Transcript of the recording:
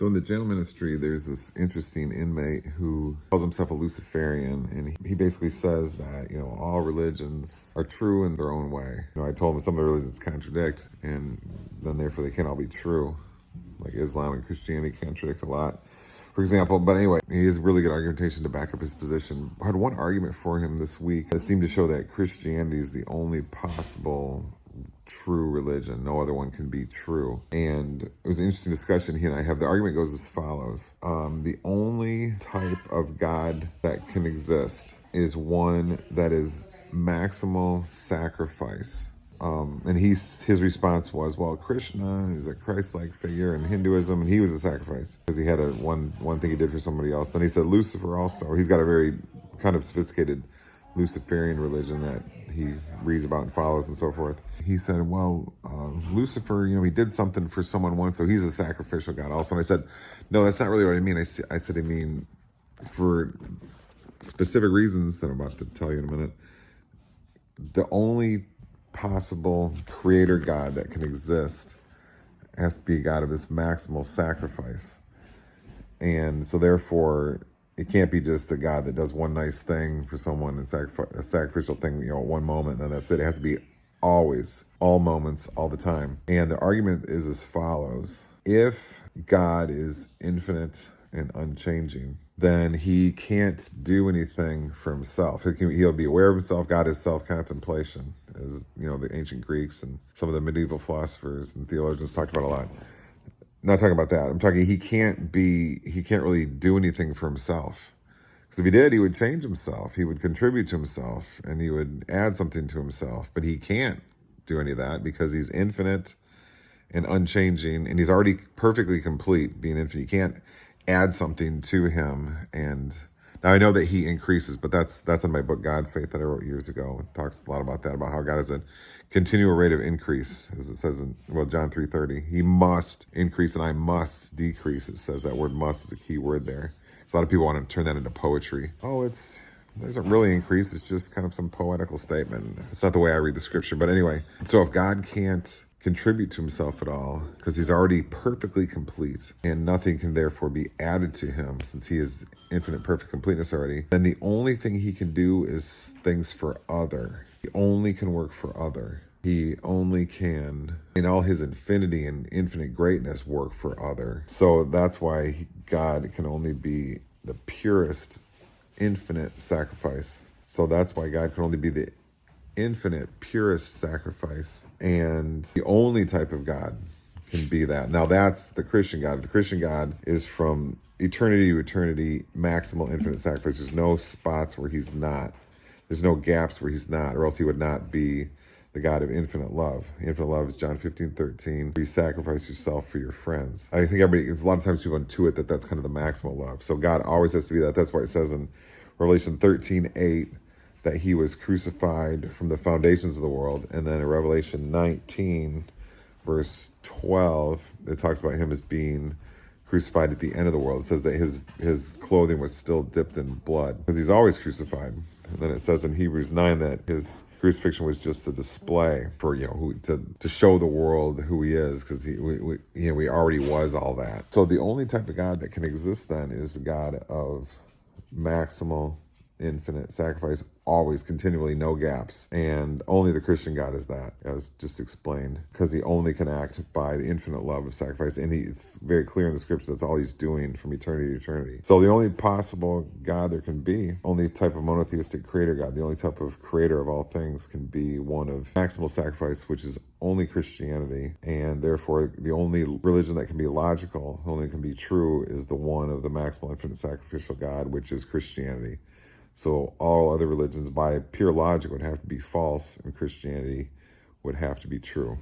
So in the jail ministry, there's this interesting inmate who calls himself a Luciferian, and he basically says that, all religions are true in their own way. I told him some of the religions contradict, and then therefore they can't all be true. Like Islam and Christianity contradict a lot, for example. But anyway, he has really good argumentation to back up his position. I had one argument for him this week that seemed to show that Christianity is the only possible true religion. No other one can be true. And it was an interesting discussion he and I have. The argument goes as follows. The only type of God that can exist is one that is maximal sacrifice. And his response was, well, Krishna is a Christ-like figure in Hinduism, and he was a sacrifice because he had one thing he did for somebody else. Then he said Lucifer also. He's got a very kind of sophisticated Luciferian religion that he reads about and follows and so forth. He said, well, Lucifer, he did something for someone once, so he's a sacrificial God also. And I said, no, that's not really what I mean. I said, I mean, for specific reasons that I'm about to tell you in a minute, the only possible creator God that can exist has to be a God of this maximal sacrifice. And so therefore, it can't be just a God that does one nice thing for someone and a sacrificial thing, one moment, and then that's it. It has to be always, all moments, all the time. And the argument is as follows. If God is infinite and unchanging, then he can't do anything for himself. He'll be aware of himself. God is self-contemplation, as the ancient Greeks and some of the medieval philosophers and theologians talked about a lot. Not talking about that. I'm talking he can't really do anything for himself. Because if he did, he would change himself. He would contribute to himself, and he would add something to himself. But he can't do any of that because he's infinite and unchanging, and he's already perfectly complete, being infinite. You can't add something to him. And now I know that he increases, but that's in my book, God, Faith, that I wrote years ago. It talks a lot about that, about how God is a continual rate of increase, as it says in, John 3:30. He must increase and I must decrease. It says that word must is a key word there. So a lot of people want to turn that into poetry. It doesn't really increase. It's just kind of some poetical statement. It's not the way I read the scripture. But anyway, so if God can't contribute to himself at all because he's already perfectly complete and nothing can therefore be added to him since he is infinite perfect completeness already, then the only thing he can do is things for other. He only can work for other. He only can, in all his infinity and infinite greatness, work for other. So that's why God can only be the purest, infinite sacrifice. So that's why God can only be the infinite, purest sacrifice. And the only type of God can be that. Now that's the Christian God. The Christian God is from eternity to eternity, maximal, infinite sacrifice. There's no spots where he's not. There's no gaps where he's not, or else he would not be the God of infinite love. Infinite love is John 15:13. You sacrifice yourself for your friends. I think a lot of times people intuit that that's kind of the maximal love. So God always has to be that. That's why it says in Revelation 13:8 that he was crucified from the foundations of the world. And then in Revelation 19, verse 12, it talks about him as being crucified at the end of the world. It says that his clothing was still dipped in blood because he's always crucified. And then it says in Hebrews 9 that his crucifixion was just a display for, to show the world who he is, because we already was all that. So the only type of God that can exist then is the God of maximal, infinite sacrifice, always, continually, no gaps. And only the Christian God is that, as just explained, because he only can act by the infinite love of sacrifice. And it's very clear in the scripture that's all he's doing from eternity to eternity. So the only possible God there can be, only type of monotheistic creator God, the only type of creator of all things can be one of maximal sacrifice, which is only Christianity. And therefore, the only religion that can be logical, only can be true, is the one of the maximal, infinite sacrificial God, which is Christianity. So all other religions by pure logic would have to be false, and Christianity would have to be true.